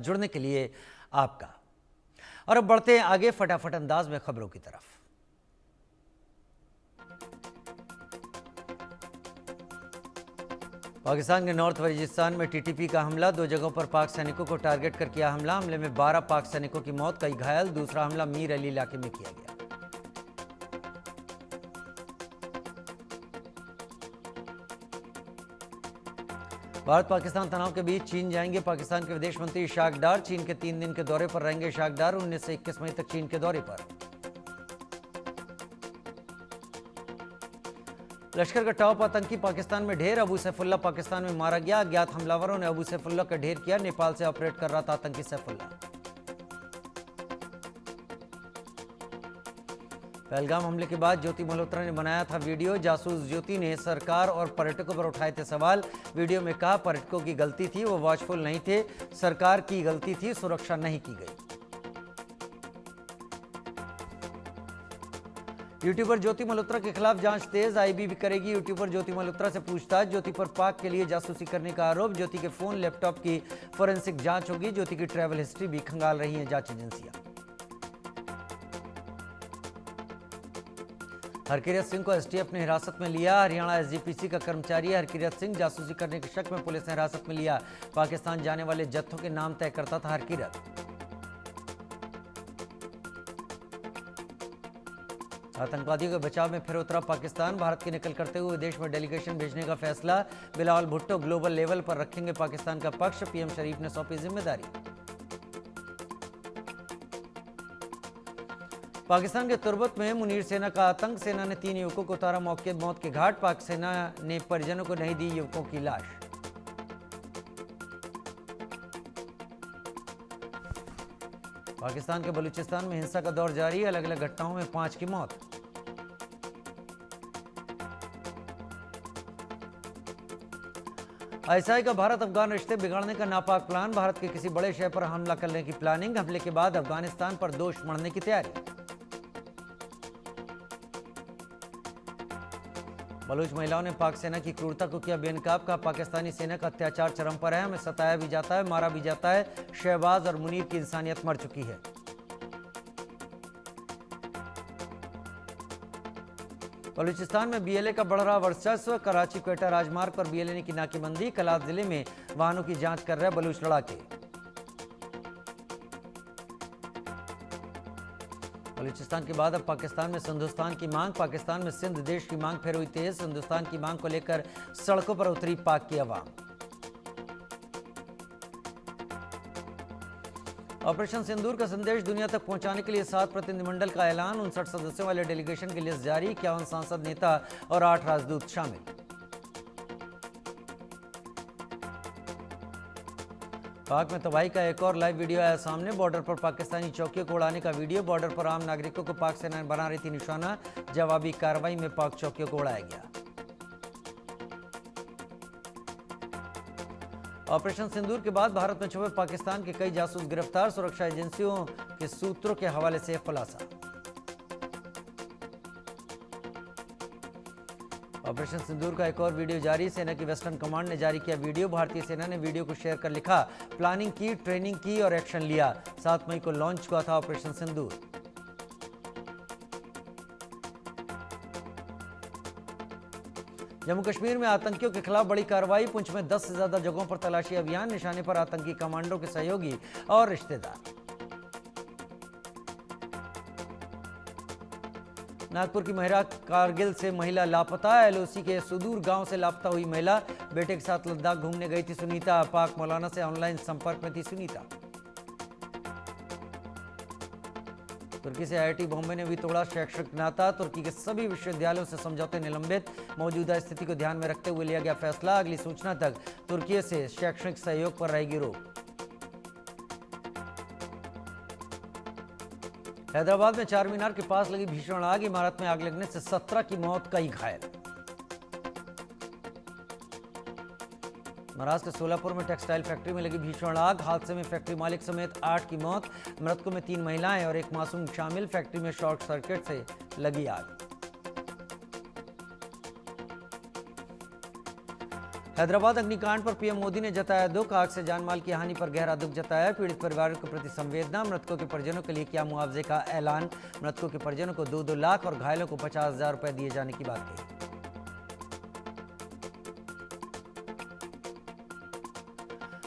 जुड़ने के लिए आपका। और अब बढ़ते हैं आगे फटाफट अंदाज में खबरों की तरफ। पाकिस्तान के नॉर्थ वजीरिस्तान में टीटीपी का हमला, 2 जगहों पर पाक सैनिकों को टारगेट कर किया हमला। हमले में 12 पाक सैनिकों की मौत, कई घायल। दूसरा हमला मीर अली इलाके में किया गया। भारत पाकिस्तान तनाव के बीच चीन जाएंगे पाकिस्तान के विदेश मंत्री इशाक डार। चीन के 3 दिन के दौरे पर रहेंगे इशाक डार। 19 से 21 मई तक चीन के दौरे पर। लश्कर का टॉप आतंकी पाकिस्तान में ढेर, अबू सैफुल्लाह पाकिस्तान में मारा गया। अज्ञात हमलावरों ने अबू सैफुल्लाह का ढेर किया। नेपाल से ऑपरेट कर रहा था आतंकी सैफुल्लाह। पहलगाम हमले के बाद ज्योति मल्होत्रा ने बनाया था वीडियो। जासूस ज्योति ने सरकार और पर्यटकों पर उठाए थे सवाल। वीडियो में कहा पर्यटकों की गलती थी, वो वॉचफुल नहीं थे, सरकार की गलती थी, सुरक्षा नहीं की गई। यूट्यूबर ज्योति मल्होत्रा के खिलाफ जांच तेज, आईबी भी करेगी यूट्यूबर ज्योति मल्होत्रा से पूछताछ। ज्योति पर पाक के लिए जासूसी करने का आरोप। ज्योति के फोन लैपटॉप की फोरेंसिक जांच होगी। ज्योति की ट्रैवल हिस्ट्री भी खंगाल रही है जांच एजेंसियां। हरकिरत सिंह को एसटीएफ ने हिरासत में लिया। हरियाणा एसजीपीसी का कर्मचारी हरकिरत सिंह जासूसी करने के शक में पुलिस ने हिरासत में लिया। पाकिस्तान जाने वाले जत्थों के नाम तय करता था हरकिरत। आतंकवादियों के बचाव में फिर उतरा पाकिस्तान। भारत की नकल करते हुए विदेश में डेलीगेशन भेजने का फैसला। बिलावल भुट्टो ग्लोबल लेवल पर रखेंगे पाकिस्तान का पक्ष। पीएम शरीफ ने सौंपी जिम्मेदारी। पाकिस्तान के तुर्बत में मुनीर सेना का आतंक। सेना ने 3 युवकों को उतारा मौके मौत के घाट। पाक सेना ने परिजनों को नहीं दी युवकों की लाश। पाकिस्तान के बलूचिस्तान में हिंसा का दौर जारी। अलग अलग घटनाओं में 5 की मौत। आईएसआई का भारत अफगान रिश्ते बिगाड़ने का नापाक प्लान। भारत के किसी बड़े शहर पर हमला करने की प्लानिंग। हमले के बाद अफगानिस्तान पर दोष मढ़ने की तैयारी। बलूच महिलाओं ने पाक सेना की क्रूरता को किया बेनकाब। कहा पाकिस्तानी सेना का अत्याचार चरम पर है, हमें सताया भी जाता है, मारा भी जाता है। शहबाज और मुनीर की इंसानियत मर चुकी है। बलूचिस्तान में बीएलए का बढ़ रहा वर्चस्व। कराची क्वेटा राजमार्ग पर बीएलए ने की नाकेबंदी। कलात जिले में वाहनों की जांच कर रहे बलूच लड़ाके। बलूचिस्तान के बाद अब पाकिस्तान में सिंधुस्तान की मांग। पाकिस्तान में सिंध देश की मांग फिर हुई तेज। सिंधुस्तान की मांग को लेकर सड़कों पर उतरी पाक की आवाम। ऑपरेशन सिंदूर का संदेश दुनिया तक पहुंचाने के लिए 7 प्रतिनिधिमंडल का ऐलान। 59 सदस्यों वाले डेलीगेशन की लिस्ट जारी। 51 सांसद, नेता और 8 राजदूत शामिल। पाक में तबाही का एक और लाइव वीडियो आया सामने। बॉर्डर पर पाकिस्तानी चौकियों को उड़ाने का वीडियो। बॉर्डर पर आम नागरिकों को पाक सेना बना रही थी निशाना। जवाबी कार्रवाई में पाक चौकियों को उड़ाया गया। ऑपरेशन सिंदूर के बाद भारत में छुपे पाकिस्तान के कई जासूस गिरफ्तार। सुरक्षा एजेंसियों के सूत्रों के हवाले से खुलासा। ऑपरेशन सिंदूर का एक और वीडियो जारी। सेना की वेस्टर्न कमांड ने जारी किया वीडियो। भारतीय सेना ने वीडियो को शेयर कर लिखा, प्लानिंग की, ट्रेनिंग की और एक्शन लिया। 7 मई को लॉन्च हुआ था ऑपरेशन सिंदूर। जम्मू कश्मीर में आतंकियों के खिलाफ बड़ी कार्रवाई। पुंछ में 10 से ज्यादा जगहों पर तलाशी अभियान। निशाने पर आतंकी कमांडो के सहयोगी और रिश्तेदार। नागपुर की महिला कारगिल से महिला लापता। एलओसी के सुदूर गांव से लापता हुई महिला। बेटे के साथ लद्दाख घूमने गई थी सुनीता। पाक मौलाना से ऑनलाइन संपर्क में थी सुनीता। तुर्की से आईआईटी बॉम्बे ने भी तोड़ा शैक्षणिक नाता। तुर्की के सभी विश्वविद्यालयों से समझौते निलंबित। मौजूदा स्थिति को ध्यान में रखते हुए लिया गया फैसला। अगली सूचना तक तुर्की से शैक्षणिक सहयोग पर रहेगी रोक। हैदराबाद में चार मीनार के पास लगी भीषण आग। इमारत में आग लगने से 17 की मौत, कई घायल। महाराष्ट्र के सोलापुर में टेक्सटाइल फैक्ट्री में लगी भीषण आग। हादसे में फैक्ट्री मालिक समेत 8 की मौत। मृतकों में 3 महिलाएं और 1 मासूम शामिल। फैक्ट्री में शॉर्ट सर्किट से लगी आग। हैदराबाद अग्निकांड पर पीएम मोदी ने जताया दुख, आग से जानमाल की हानि पर गहरा दुख जताया, पीड़ित परिवारों के प्रति संवेदना, मृतकों के परिजनों के लिए किया मुआवजे का ऐलान, मृतकों के परिजनों को 2-2 लाख और घायलों को 50,000 रुपए दिए जाने की बात कही।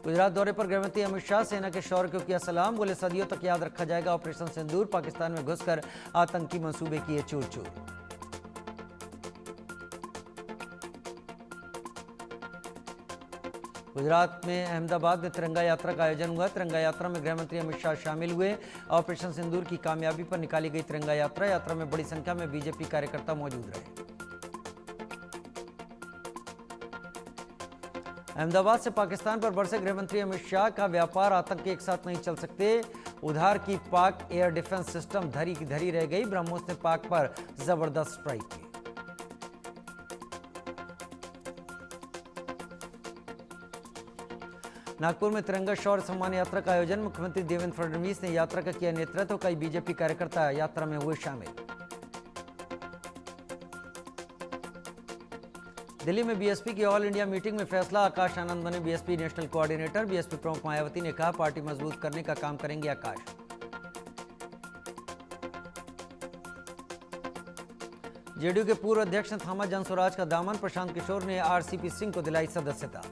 गुजरात दौरे पर गृहमंत्री अमित शाह सेना के शौर्य को किया सलाम, बोले सदियों तक याद रखा जाएगा ऑपरेशन सिंदूर, पाकिस्तान में घुसकर आतंकी मंसूबे किए चूर चूर। गुजरात में अहमदाबाद में तिरंगा यात्रा का आयोजन हुआ। तिरंगा यात्रा में गृहमंत्री अमित शाह शामिल हुए। ऑपरेशन सिंदूर की कामयाबी पर निकाली गई तिरंगा यात्रा में बड़ी संख्या में बीजेपी कार्यकर्ता मौजूद रहे। अहमदाबाद से पाकिस्तान पर बरसे गृहमंत्री अमित शाह का व्यापार आतंक एक साथ नहीं चल सकते, उधार की पाक एयर डिफेंस सिस्टम धरी की धरी रह गई, ब्रह्मोस ने पाक पर जबरदस्त स्ट्राइक की। नागपुर में तिरंगा शौर्य सम्मान यात्रा का आयोजन, मुख्यमंत्री देवेंद्र फडणवीस ने यात्रा का किया नेतृत्व, कई बीजेपी कार्यकर्ता यात्रा में हुए शामिल। दिल्ली में बीएसपी की ऑल इंडिया मीटिंग में फैसला, आकाश आनंद बने बीएसपी नेशनल कोऑर्डिनेटर, बीएसपी प्रमुख मायावती ने कहा पार्टी मजबूत करने का काम करेंगे आकाश। जेडीयू के पूर्व अध्यक्ष ने थामा जनस्वराज का दामन, प्रशांत किशोर ने आरसीपी सिंह को दिलाई सदस्यता।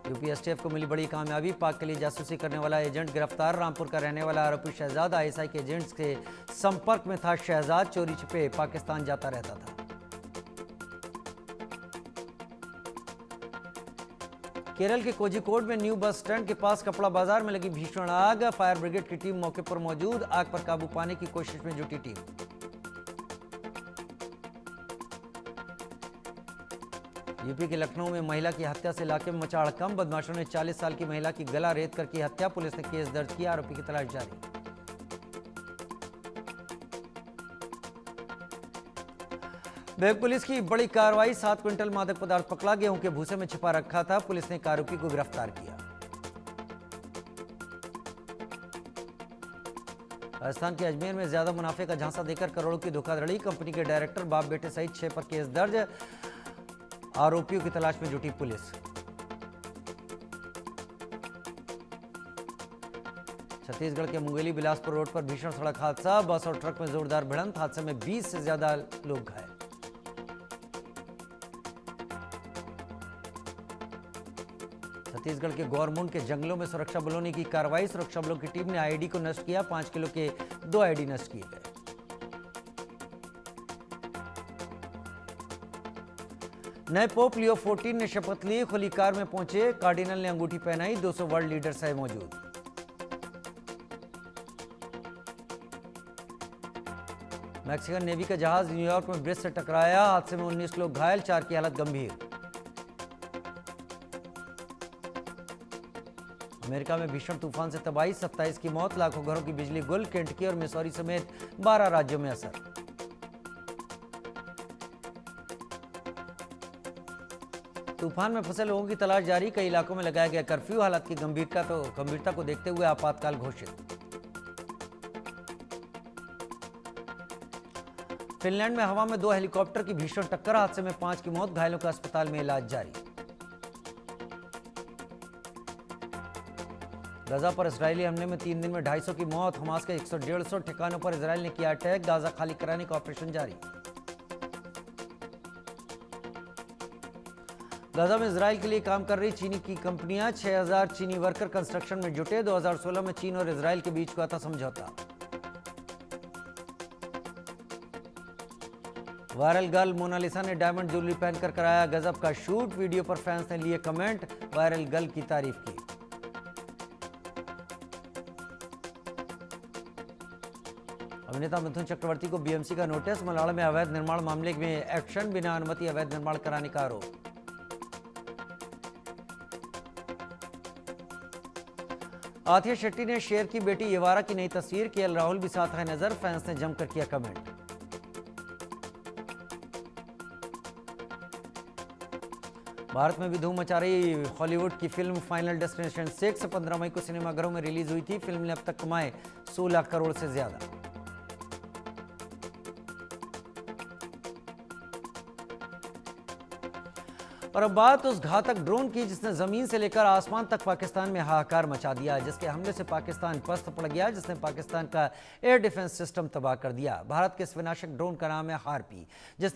यूपी एसटीएफ को मिली बड़ी कामयाबी, पाक के लिए जासूसी करने वाला एजेंट गिरफ्तार, रामपुर का रहने वाला आरोपी शहजाद आईएसआई के एजेंट्स के संपर्क में था। शहजाद चोरी छिपे पाकिस्तान जाता रहता था। केरल के कोझिकोड में न्यू बस स्टैंड के पास कपड़ा बाजार में लगी भीषण आग, फायर ब्रिगेड की टीम मौके पर मौजूद, आग पर काबू पाने की कोशिश में जुटी टीम। यूपी के लखनऊ में महिला की हत्या से इलाके में मचा हड़कंप, बदमाशों ने 40 साल की महिला की गला रेत कर की हत्या, पुलिस ने केस दर्ज किया, आरोपी की तलाश जारी। बैग पुलिस की बड़ी कार्रवाई, 7 क्विंटल मादक पदार्थ पकड़ा, गेहूं के भूसे में छिपा रखा था, पुलिस ने एक आरोपी को गिरफ्तार किया। राजस्थान के अजमेर में ज्यादा मुनाफे का झांसा देकर करोड़ों की धोखाधड़ी, कंपनी के डायरेक्टर बाप बेटे सहित 6 पर केस दर्ज, आरोपियों की तलाश में जुटी पुलिस। छत्तीसगढ़ के मुंगेली बिलासपुर रोड पर भीषण सड़क हादसा, बस और ट्रक में जोरदार भिड़ंत, हादसे में 20 से ज्यादा लोग घायल। छत्तीसगढ़ के गौरमुंड के जंगलों में सुरक्षा बलों ने की कार्रवाई, सुरक्षा बलों की टीम ने आईडी को नष्ट किया, 5 किलो के 2 आईडी नष्ट किए गए। नए पोप लियो 14 ने शपथ ली, खुली कार में पहुंचे, कार्डिनल ने अंगूठी पहनाई, 200 वर्ल्ड लीडर्स है मौजूद। मैक्सिकन नेवी का जहाज न्यूयॉर्क में ब्रिज से टकराया, हादसे में 19 लोग घायल, 4 की हालत गंभीर। अमेरिका में भीषण तूफान से तबाही, 27 की मौत, लाखों घरों की बिजली गुल, केंटकी और मिसौरी समेत 12 राज्यों में असर। तूफान में फंसे लोगों की तलाश जारी, कई इलाकों में लगाया गया कर्फ्यू, हालात की गंभीरता को देखते हुए आपातकाल घोषित। फिनलैंड में हवा में 2 हेलीकॉप्टर की भीषण टक्कर, हादसे में 5 की मौत, घायलों का अस्पताल में इलाज जारी। गाजा पर इजरायली हमले में 3 दिन में 250 की मौत, हमास के 150 ठिकानों पर इजरायल ने किया अटैक, गाजा खाली कराने का ऑपरेशन जारी। गाजा में इजरायल के लिए काम कर रही चीनी की कंपनियां, 6000 चीनी वर्कर कंस्ट्रक्शन में जुटे, 2016 में चीन और इजरायल के बीच हुआ था समझौता। वायरल गर्ल मोनालिसा ने डायमंड ज्वेलरी पहनकर कराया गजब का शूट, वीडियो पर फैंस ने लिए कमेंट, वायरल गर्ल की तारीफ की। अभिनेता मिथुन चक्रवर्ती को बीएमसी का नोटिस, मलाड़ा में अवैध निर्माण मामले में एक्शन, बिना अनुमति अवैध निर्माण कराने का आरोप। आतिया शेट्टी ने शेयर की बेटी येवारा की नई तस्वीर, केएल राहुल भी साथ है नजर, फैंस ने जमकर किया कमेंट। भारत में भी धूम मचा रही हॉलीवुड की फिल्म फाइनल डेस्टिनेशन 6 15 मई को सिनेमाघरों में रिलीज हुई थी। फिल्म ने अब तक कमाए 16 करोड़ से ज्यादा। और अब बात उस घातक ड्रोन की जिसने जमीन से लेकर आसमान तक पाकिस्तान में हाहाकार मचा दिया, जिसके हमले से पाकिस्तान पस्त पड़ गया, जिसने पाकिस्तान का एयर डिफेंस सिस्टम तबाह कर दिया। भारत के इस विनाशक ड्रोन का नाम है हार्पी, जिसने